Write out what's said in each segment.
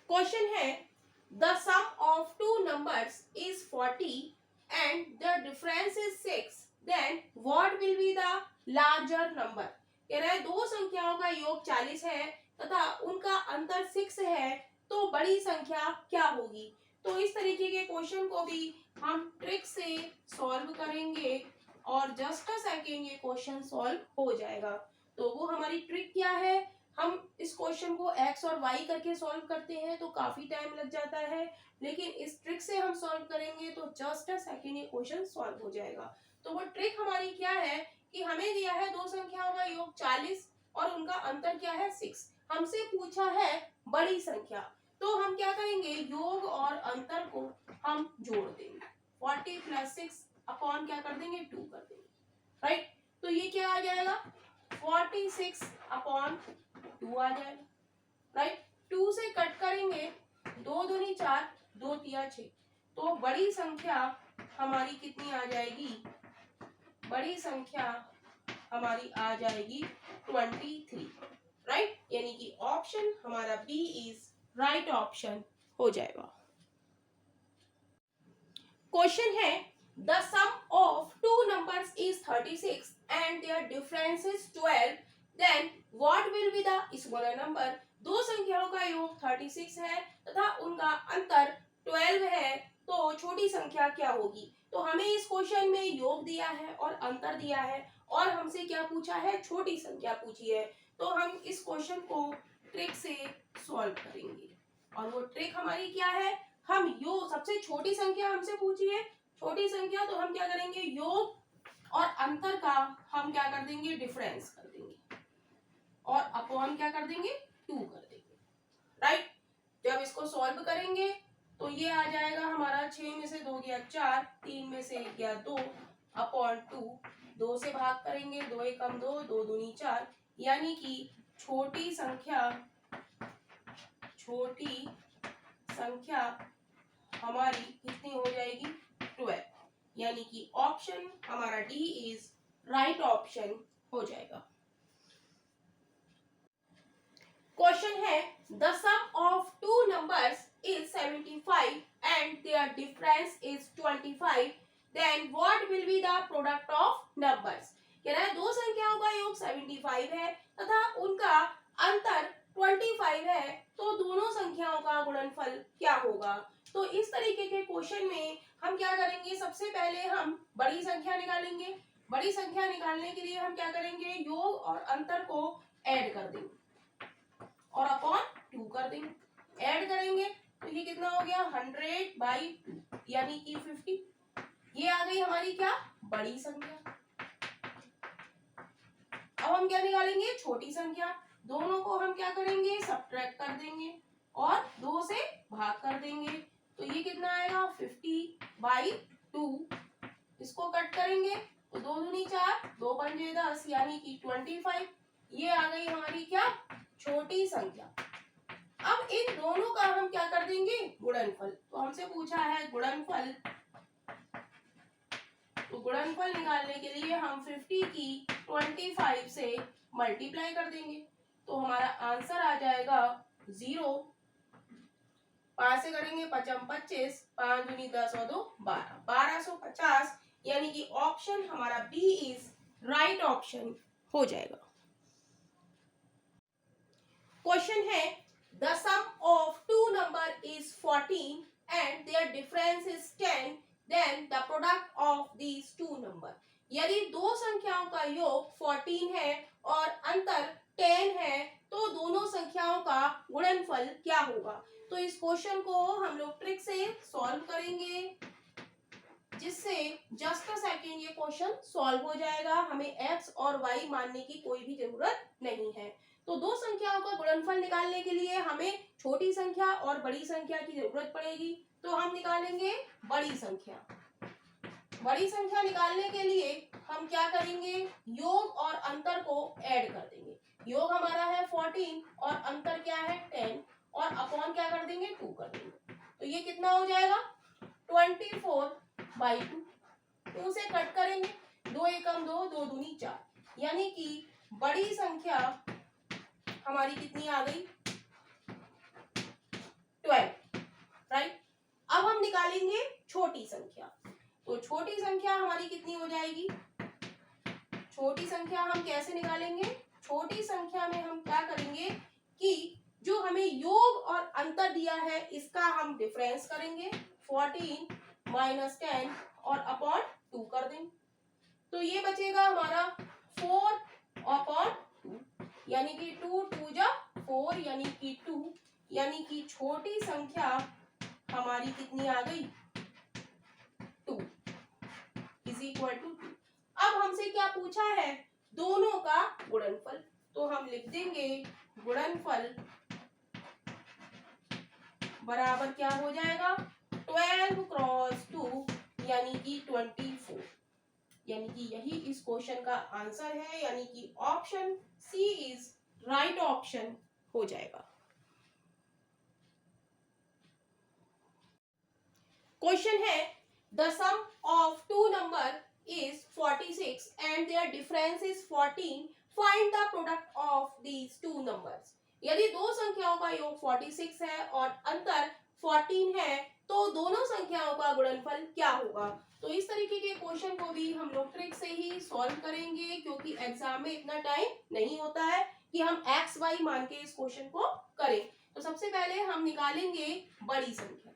Question है the sum of two numbers is 40 and the difference is 6, then what will be the larger number. कह रहा है दो संख्याओं का योग 40 है तथा उनका अंतर 6 है, तो बड़ी संख्या क्या होगी। तो इस तरीके के क्वेश्चन को भी हम ट्रिक से सॉल्व करेंगे और जस्ट अ सेकेंड ये क्वेश्चन सॉल्व हो जाएगा। तो वो हमारी ट्रिक क्या है, हम इस क्वेश्चन को x और y करके सॉल्व करते हैं तो काफी टाइम लग जाता है, लेकिन इस ट्रिक से हम सॉल्व करेंगे तो जस्ट अ सेकेंड ये क्वेश्चन सॉल्व हो जाएगा। तो वो ट्रिक हमारी क्या है कि हमें दिया है दो संख्याओं का योग 40 और उनका अंतर क्या है 6, हमसे पूछा है बड़ी संख्या, तो हम क्या करेंगे योग और अंतर को हम जोड़ देंगे, 40 प्लस 6 अपॉन क्या कर देंगे 2 कर देंगे, राइट। तो ये क्या आ जाएगा 46 अपॉन 2 आ जाएगा, राइट। 2 से कट करेंगे, 2 दूनी 4, 2 तिया 6, तो बड़ी संख्या हमारी कितनी आ जाएगी, बड़ी संख्या हमारी आ जाएगी 23, राइट। यानी कि ऑप्शन हमारा बी इज राइट ऑप्शन हो जाएगा। क्वेश्चन है the sum of two numbers is 36 and their difference is 12, then what will be the smaller number. दो संख्याओं का योग 36 है तथा उनका अंतर 12 है, तो छोटी संख्या क्या होगी। तो हमें इस क्वेश्चन में योग दिया है और अंतर दिया है और हमसे क्या पूछा है छोटी संख्या पूछी है, तो हम इस क्वेश्चन को ट्रिक से सॉल्व करेंगे। और वो ट्रिक हमारी क्या है, हम योग सबसे छोटी संख्या हमसे पूछी है छोटी संख्या, तो हम क्या करेंगे योग और अंतर का हम क्या कर देंगे डिफरेंस कर देंगे और अपॉन क्या कर देंगे 2 कर देंगे, राइट। जब इसको सॉल्व करेंगे तो ये आ जाएगा हमारा 6 में से 2 गया 4, 3 में से 1 गया 2 अपॉन 2, 2 से भाग करेंगे 2 एकम 2, 2 दूनी 4, यानी कि छोटी संख्या हमारी कितनी हो जाएगी 12, यानी कि ऑप्शन हमारा डी इज राइट ऑप्शन हो जाएगा। क्वेश्चन है the sum of two numbers is 75 and their difference is 25, then what will be the product of numbers. कह रहा है दो संख्याओं का योग 75 है तथा उनका अंतर 25 है, तो दोनों संख्याओं का गुणनफल क्या होगा। तो इस तरीके के क्वेश्चन में हम क्या करेंगे, सबसे पहले हम बड़ी संख्या निकालेंगे। बड़ी संख्या निकालने के लिए हम क्या करेंगे योग और अंतर को ऐड कर देंगे और अपॉन 2 कर देंगे, ऐड करेंगे तो ये कितना हो गया 100/2 यानी कि 50, ये आ गई हमारी क्या बड़ी संख्या। अब हम क्या निकालेंगे छोटी संख्या, दोनों को हम क्या करेंगे सब्ट्रैक्ट कर देंगे और 2 से भाग कर देंगे, तो ये कितना आएगा 50/2, इसको कट करेंगे तो 2 दूनी 4, 2 पंजे 10 यानी कि 25, ये आ गई हमारी क्या छोटी संख्या। अब इन दोनों का हम क्या कर देंगे गुणनफल, तो हमसे पूछा है गुणनफल, तो गुणनफल निकालने के लिए हम 50 की 25 से मल्टीप्लाई कर देंगे, तो हमारा आंसर आ जाएगा 0, 5 से करेंगे 5 25, 5 दूनी 10 और 2 12, 1250, यानी कि ऑप्शन हमारा बी इज राइट ऑप्शन हो जाएगा। क्वेश्चन है the sum of two number is 14 and their difference is 10, then the product of these two number. यदि दो संख्याओं का योग 14 है और अंतर 10 है, तो दोनों संख्याओं का गुणनफल क्या होगा। तो इस क्वेश्चन को हम लोग ट्रिक से सॉल्व करेंगे, जिससे जस्ट अ सेकेंड ये क्वेश्चन सॉल्व हो जाएगा, हमें x और y मानने की कोई भी जरूरत नहीं है। तो दो संख्याओं का गुणनफल निकालने के लिए हमें छोटी संख्या और बड़ी संख्या की जरूरत पड़ेगी, तो हम निकालेंगे बड़ी संख्या। बड़ी संख्या निकालने के लिए हम क्या करेंगे योग और अंतर को ऐड कर देंगे, योग हमारा है 14 और अंतर क्या है 10 और अपॉन क्या कर देंगे 2 कर देंगे, तो ये कितना हो जाएगा 24/2, 2 से कट करेंगे 2 एकम 2, 2 दूनी 4, यानी कि बड़ी संख्या हमारी कितनी आ गई निकालेंगे छोटी संख्या। तो छोटी संख्या हमारी कितनी हो जाएगी? छोटी संख्या हम कैसे निकालेंगे? छोटी संख्या में हम क्या करेंगे कि जो हमें योग और अंतर दिया है इसका हम डिफरेंस करेंगे, 14 माइनस 10 और अपॉन 2 कर देंगे। तो ये बचेगा हमारा 4 अपॉन 2, यानी कि 2 2 जा 4 यानी कि 2, यानी कि छोटी संख्या हमारी कितनी आ गई? 2 इज इक्वल टू 2। अब हमसे क्या पूछा है? दोनों का गुणनफल। तो हम लिख देंगे गुणनफल बराबर क्या हो जाएगा? 12 क्रॉस 2 यानी कि 24, यानी कि यही इस क्वेश्चन का आंसर है, यानी कि option C is right option हो जाएगा। क्वेश्चन है the sum of two number is 46 and their difference is 14, find the product of these two numbers। यदि दो संख्याओं का योग 46 है और अंतर 14 है तो दोनों संख्याओं का गुणनफल क्या होगा? तो इस तरीके के क्वेश्चन को भी हम लोग ट्रिक से ही सॉल्व करेंगे, क्योंकि एग्जाम में इतना टाइम नहीं होता है कि हम एक्स वाई मान के इस क्वेश्चन को करें। तो सबसे पहले हम निकालेंगे बड़ी संख्या,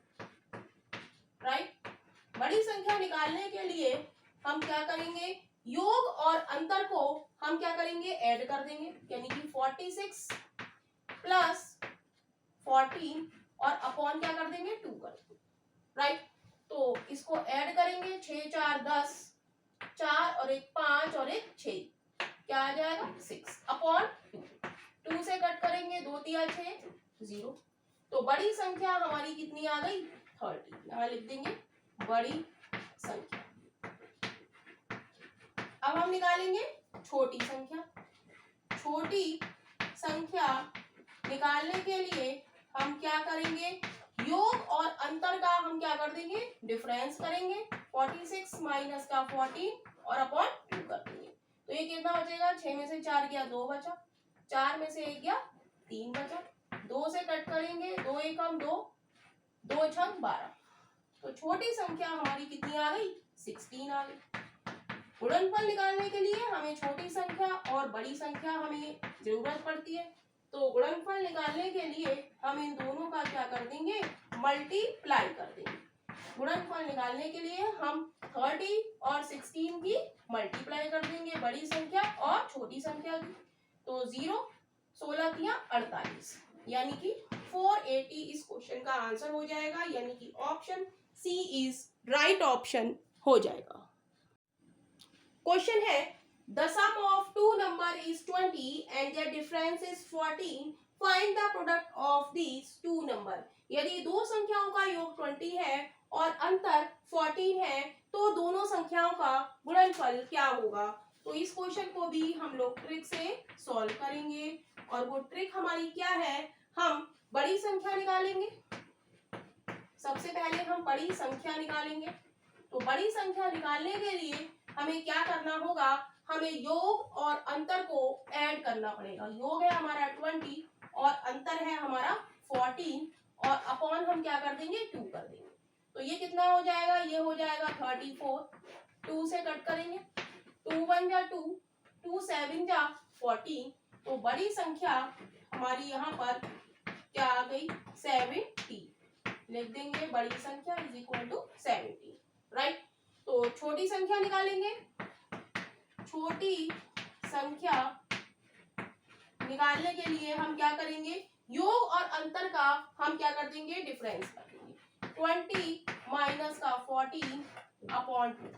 राइट। बड़ी संख्या निकालने के लिए हम क्या करेंगे? योग और अंतर को हम क्या करेंगे? ऐड कर देंगे, यानी कि 46 प्लस 14 और अपॉन क्या कर देंगे? 2 कर देंगे, राइट। तो इसको ऐड करेंगे, 6 4 10, 4 और 1 5 और 1 6, क्या आ जाएगा? 6 अपॉन 2 से कट करेंगे, 2 3 6 0। तो बड़ी संख्या हमारी कितनी आ गई? 30। यहाँ लिख देंगे बड़ी संख्या। अब हम निकालेंगे छोटी संख्या। छोटी संख्या निकालने के लिए हम क्या करेंगे? योग और अंतर का हम क्या कर देंगे? डिफरेंस करेंगे, 46 माइनस का 14 और अपॉन 2 कर देंगे। तो ये कितना बचेगा? 6 में से 4 गया 2 बचा, 4 में से 1 गया 3 बचा, 2 से कट करेंगे, 2 एकम 2, 2 छक 12। तो छोटी संख्या हमारी कितनी आ गई? 16 आ गई। गुणनफल निकालने के लिए हमें छोटी संख्या और बड़ी संख्या हमें जरूरत पड़ती है। तो गुणनफल निकालने के लिए हम इन दोनों का क्या कर देंगे? मल्टीप्लाई कर देंगे। गुणनफल निकालने के लिए हम 30 और 16 की मल्टीप्लाई कर देंगे, बड़ी संख्या और छोटी संख्या की। तो 0 16 तिया 48, यानी कि 480 इस क्वेश्चन का आंसर हो जाएगा, यानी कि option C is right option हो जाएगा। क्वेश्चन है the sum of two number is 20 and their difference is 14, find the product of these two number. यदि दो संख्याओं का योग 20 है और अंतर 14 है तो दोनों संख्याओं का गुणनफल क्या होगा? तो इस क्वेश्चन को भी हम लोग ट्रिक से सॉल्व करेंगे, और वो ट्रिक हमारी क्या है? हम बड़ी संख्या निकालेंगे। सबसे पहले हम बड़ी संख्या निकालेंगे। तो बड़ी संख्या निकालने के लिए हमें क्या करना होगा? हमें योग और अंतर को ऐड करना पड़ेगा। योग है हमारा 20 और अंतर है हमारा 14, और अपॉन हम क्या कर देंगे? 2 कर देंगे। तो ये कितना हो जाएगा? ये हो जाएगा 34, 2 से कट करेंगे, 2 1 जा 2, 2 7 जा 14। तो बड़ी संख्या हमारी यहाँ पर क्या आ गई? 70। लिख देंगे बड़ी संख्या इज इक्वल टू 70, राइट। तो छोटी संख्या निकालेंगे। छोटी संख्या निकालने के लिए हम क्या करेंगे? योग और अंतर का हम क्या कर देंगे? डिफरेंस कर देंगे, 20 माइनस का 14 अपॉन 2।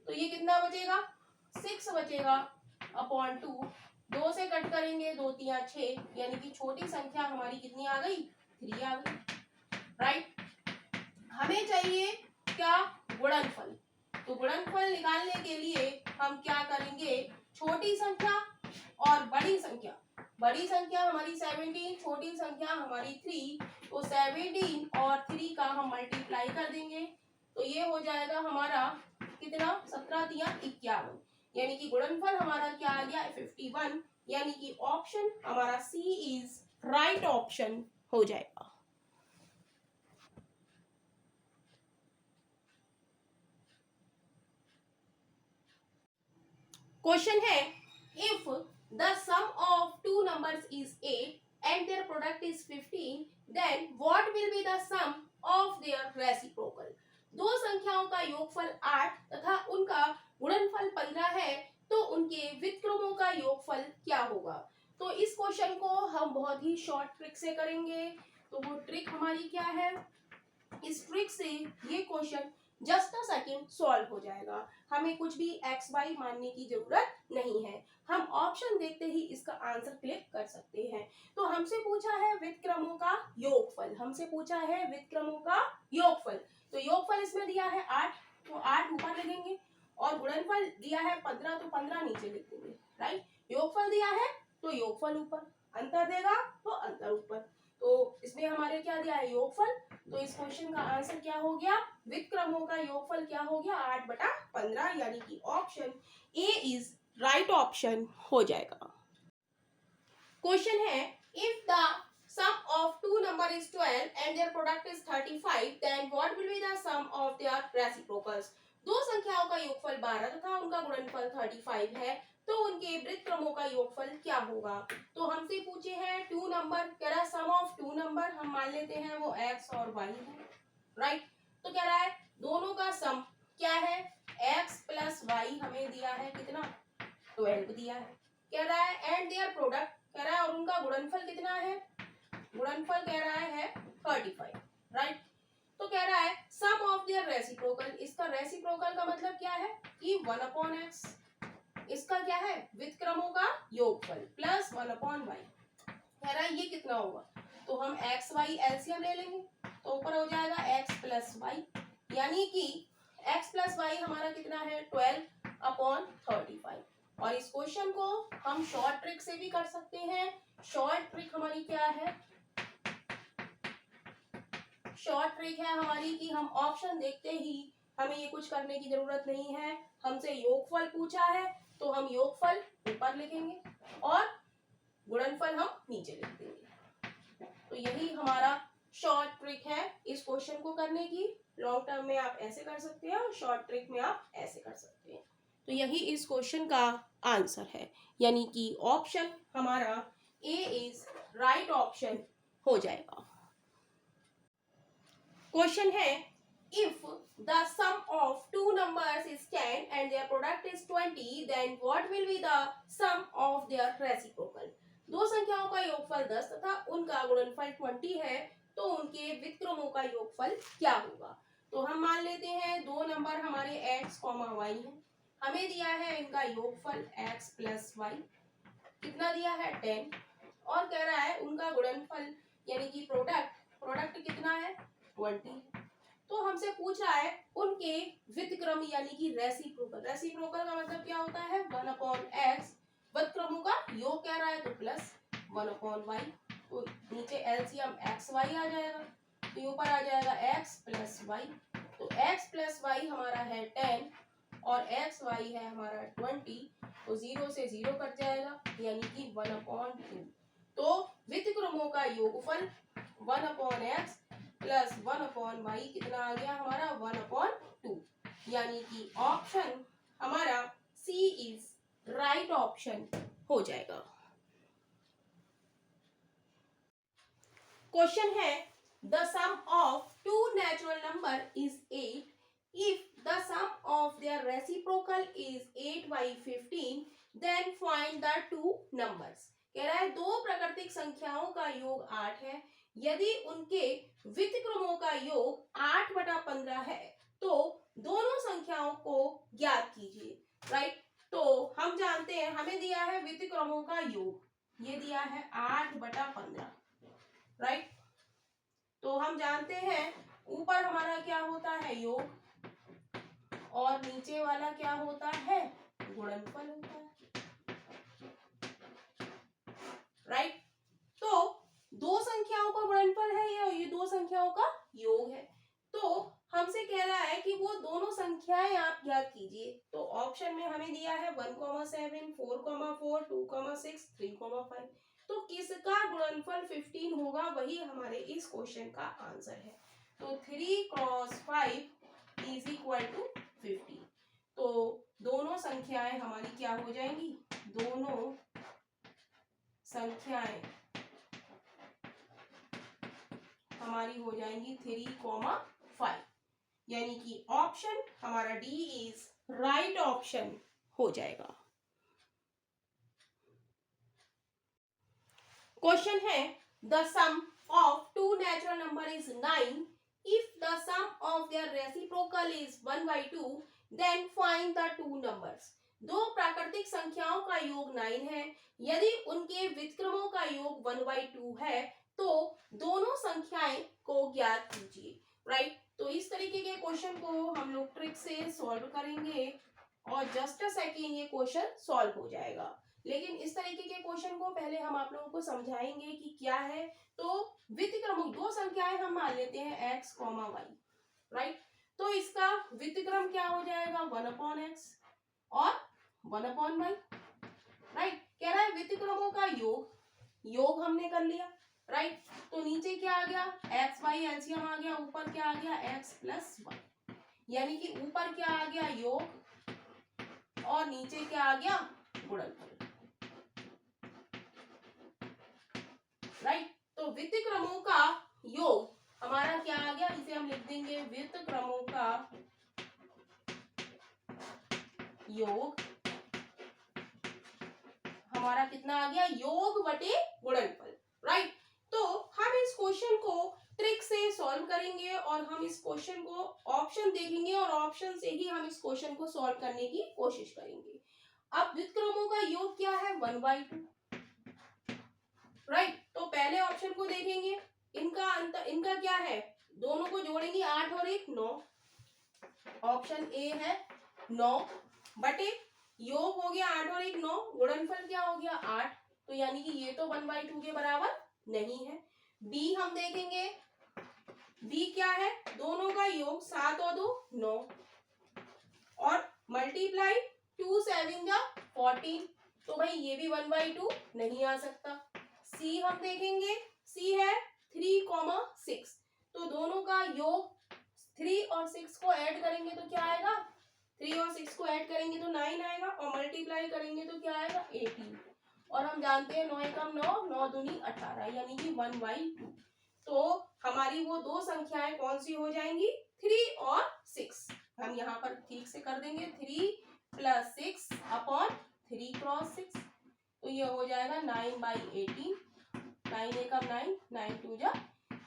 तो ये कितना बचेगा? 6 बचेगा अपॉन 2, 2 से कट करेंगे, 2 3 6, यानी कि छोटी संख्या हमारी कितनी आ गई? 3 आ गई, राइट। हमें चाहिए क्या? गुणनफल। तो गुणनफल निकालने के लिए हम क्या करेंगे? छोटी संख्या और बड़ी संख्या। बड़ी संख्या हमारी 17, छोटी संख्या हमारी 3, तो 17 और 3 का हम मल्टीप्लाई कर देंगे। तो ये हो जाएगा हमारा कितना? 17 तिया 51, यानी कि गुणनफल हमारा क्या आ गया? 51, यानी कि ऑप्शन हमारा सी इज राइट ऑप्शन हो जाएगा। क्वेश्चन है if the sum of two numbers is 8 and their product is 15 then what will be the sum of their reciprocal. दो संख्याओं का योगफल 8 तथा उनका गुणनफल 15 है तो उनके व्युत्क्रमों का योगफल क्या होगा। तो इस क्वेश्चन को हम बहुत ही शॉर्ट ट्रिक से करेंगे। तो वो ट्रिक हमारी क्या है, इस ट्रिक से ये question just a second solve हो जाएगा। हमें कुछ भी एक्स वाई मानने की जरूरत नहीं है, हम ऑप्शन देखते ही इसका आंसर क्लिक कर सकते हैं। तो हमसे पूछा है व्युत्क्रमों का योगफल, हमसे पूछा है व्युत्क्रमों का योगफल। तो योगफल इसमें दिया है 8, तो 8 ऊपर लिखेंगे और गुणनफल दिया है 15, तो 15 नीचे लिख देंगे। राइट, योगफल दिया है तो योगफल ऊपर, अंतर देगा तो अंतर ऊपर। तो इसमें हमारे क्या दिया है, योगफल। तो इस क्वेश्चन का आंसर क्या हो गया, व्युत्क्रमों का योगफल क्या हो गया, 8/15, यानी कि option A is right option हो जाएगा। क्वेश्चन है if the sum of two number is 12 and their product is 35 then what will be the sum of their reciprocals. दो संख्याओं का योगफल 12 तथा उनका गुणनफल 35 है तो उनके व्युत्क्रमों का योगफल क्या होगा। तो हमसे पूछे हैं टू नंबर, कह रहा है सम ऑफ टू नंबर, हम मान लेते हैं वो x और y है। राइट, तो कह रहा है दोनों का सम क्या है, x प्लस वाई हमें दिया है कितना, 12 दिया है। कह रहा है एंड देयर प्रोडक्ट, कह रहा है और उनका गुणनफल कितना है, गुणनफल कह रहा है 35। राइट, तो कह रहा है सम ऑफ देयर रेसिप्रोकल, इसका रेसिप्रोकल का मतलब क्या है कि 1/x, इसका क्या है व्युत्क्रमों का योगफल प्लस 1/y। कह रहा है ये कितना होगा, तो हम एक्स वाई एलसीएम ले लेंगे तो ऊपर हो जाएगा x प्लस वाई, यानी कि x प्लस वाई हमारा कितना है 12/35। और इस क्वेश्चन को हम शॉर्ट ट्रिक से भी कर सकते हैं। शॉर्ट ट्रिक हमारी क्या है, शॉर्ट ट्रिक है हमारी कि हम ऑप्शन देखते ही, हमें ये कुछ करने की जरूरत नहीं है, हमसे योगफल पूछा है तो हम योगफल ऊपर लिखेंगे और गुणनफल हम नीचे लिख देंगे। तो यही हमारा शॉर्ट ट्रिक है इस क्वेश्चन को करने की। लॉन्ग टर्म में आप ऐसे कर सकते हैं और शॉर्ट ट्रिक में आप ऐसे कर सकते हैं। तो यही इस क्वेश्चन का आंसर है, यानी कि ऑप्शन हमारा ए इज राइट ऑप्शन हो जाएगा। क्वेश्चन है if the sum of two numbers is 10 and their product is 20 then what will be the sum of their reciprocal। दो संख्याओं का योगफल 10 तथा उनका गुणनफल 20 है तो उनके व्युत्क्रमों का योगफल क्या होगा। तो हम मान लेते हैं दो नंबर हमारे x, y है, हमें दिया है इनका योगफल x प्लस वाई, कितना दिया है 10, और कह रहा है उनका गुणनफल यानी कि प्रोडक्ट कितना है 20। तो हमसे पूछा है उनके व्युत्क्रम यानी कि रेसिप्रोकल, रेसिप्रोकल का मतलब क्या होता है 1/x, व्युत्क्रमों का योग कह रहा है तो प्लस 1/y, तो नीचे एलसीएम एक्स वाई आ जाएगा, तो ऊपर आ जाएगा x प्लस वाई। तो x प्लस वाई हमारा है 10 और एक्स वाई है हमारा 20, तो 0 से 0 कट जाएगा यानी कि 1/2। तो व्युत्क्रमों का योगफल 1/x प्लस 1/y कितना आ गया हमारा 1/2, यानी कि ऑप्शन हमारा सी इज राइट ऑप्शन हो जाएगा। क्वेश्चन है the sum of two natural number is 8 if the sum of their reciprocal is 8/15 then find the two numbers. कह रहा है दो प्राकृतिक संख्याओं का योग 8 है, यदि उनके व्युत्क्रमों का योग 8/15 है तो दोनों संख्याओं को ज्ञात कीजिए। राइट, तो हम जानते हैं हमें दिया है व्युत्क्रमों का योग, ये दिया है 8/15। राइट, तो हम जानते हैं ऊपर हमारा क्या होता है योग और नीचे वाला क्या होता है गुणनफल होता है। राइट, तो दो संख्याओं का गुणनफल है ये दो संख्याओं का योग है, तो हमसे कह रहा है कि वो दोनों संख्याएं आप ज्ञात कीजिए। तो ऑप्शन में हमें दिया है 1,7, 4,4, 2,6, 3,5, तो किसका गुणनफल 15 होगा वही हमारे इस क्वेश्चन का आंसर है। तो 3 × 5 इज इक्वल टू 15। तो दोनों संख्याएं हमारी क्या हो जाएंगी, दोनों संख्याएं हमारी हो जाएंगी 3,5, यानी कि ऑप्शन हमारा डी इज राइट ऑप्शन हो जाएगा। क्वेश्चन है the sum of two natural number is 9 if the sum of their reciprocal is 1/2 then find the two numbers. दो प्राकृतिक संख्याओं का योग 9 है, यदि उनके व्युत्क्रमों का योग 1/2 है तो दोनों संख्याएं को ज्ञात कीजिए। राइट, तो इस तरीके के क्वेश्चन को हम लोग ट्रिक से सॉल्व करेंगे और जस्ट अ सेकेंड ये क्वेश्चन सॉल्व हो जाएगा। लेकिन इस तरीके के क्वेश्चन को पहले हम आप लोगों को समझाएंगे कि क्या है। तो व्युत्क्रम दो संख्याएं हम मान लेते हैं x, y, राइट। तो इसका व्युत्क्रम क्या हो जाएगा 1/x और 1/y, राइट। कह रहा है व्युत्क्रमों का योग हमने कर लिया, राइट। तो नीचे क्या आ गया x y एलसीएम आ गया, ऊपर क्या आ गया x प्लस y, यानी कि ऊपर क्या आ गया योग और नीचे क्या आ गया गुणनफल, राइट। तो व्युत्क्रमों का योग हमारा क्या आ गया, इसे हम लिख देंगे व्युत्क्रमों का योग हमारा कितना आ गया योग बटे गुणनफल, राइट। तो हम इस क्वेश्चन को ट्रिक से सॉल्व करेंगे और हम इस क्वेश्चन को ऑप्शन देखेंगे और ऑप्शन से ही हम इस क्वेश्चन को सॉल्व करने की कोशिश करेंगे। अब व्युत्क्रमों का योग क्या है 1/2, राइट। तो पहले ऑप्शन को देखेंगे, इनका अंतर इनका क्या है, दोनों को जोड़ेंगे 8 और 1 9, ऑप्शन ए है 9 बटे योग हो गया 8 और 1 9, गुणनफल क्या हो गया 8, तो यानी कि ये तो 1/2 के बराबर नहीं है। बी हम देखेंगे, बी क्या है, दोनों का योग 7 और 2 9 और मल्टीप्लाई 2 7 जा 14, तो भाई ये भी 1/2 नहीं आ सकता। सी हम देखेंगे, सी है 3,6, तो दोनों का योग 3 और 6 को ऐड करेंगे तो क्या आएगा, 3 और 6 को ऐड करेंगे तो 9 आएगा और मल्टीप्लाई करेंगे तो क्या आएगा 18, और हम जानते हैं 9 एकम 9 9 दूनी 18, यानी कि 1/2। तो हमारी वो दो संख्याएं कौन सी हो जाएंगी 3 और 6, हम यहाँ पर ठीक से कर देंगे 3 + 6 अपॉन 3 × 6, तो ये हो जाएगा 9/18, 9 एकम 9 9 2 जा,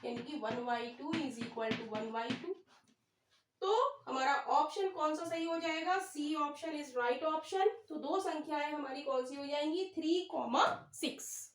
यानी कि 1/2 इज इक्वल टू 1/2। तो हमारा ऑप्शन कौन सा सही हो जाएगा, C option is right option. तो दो संख्याएं हमारी कौन सी हो जाएंगी 3, 6।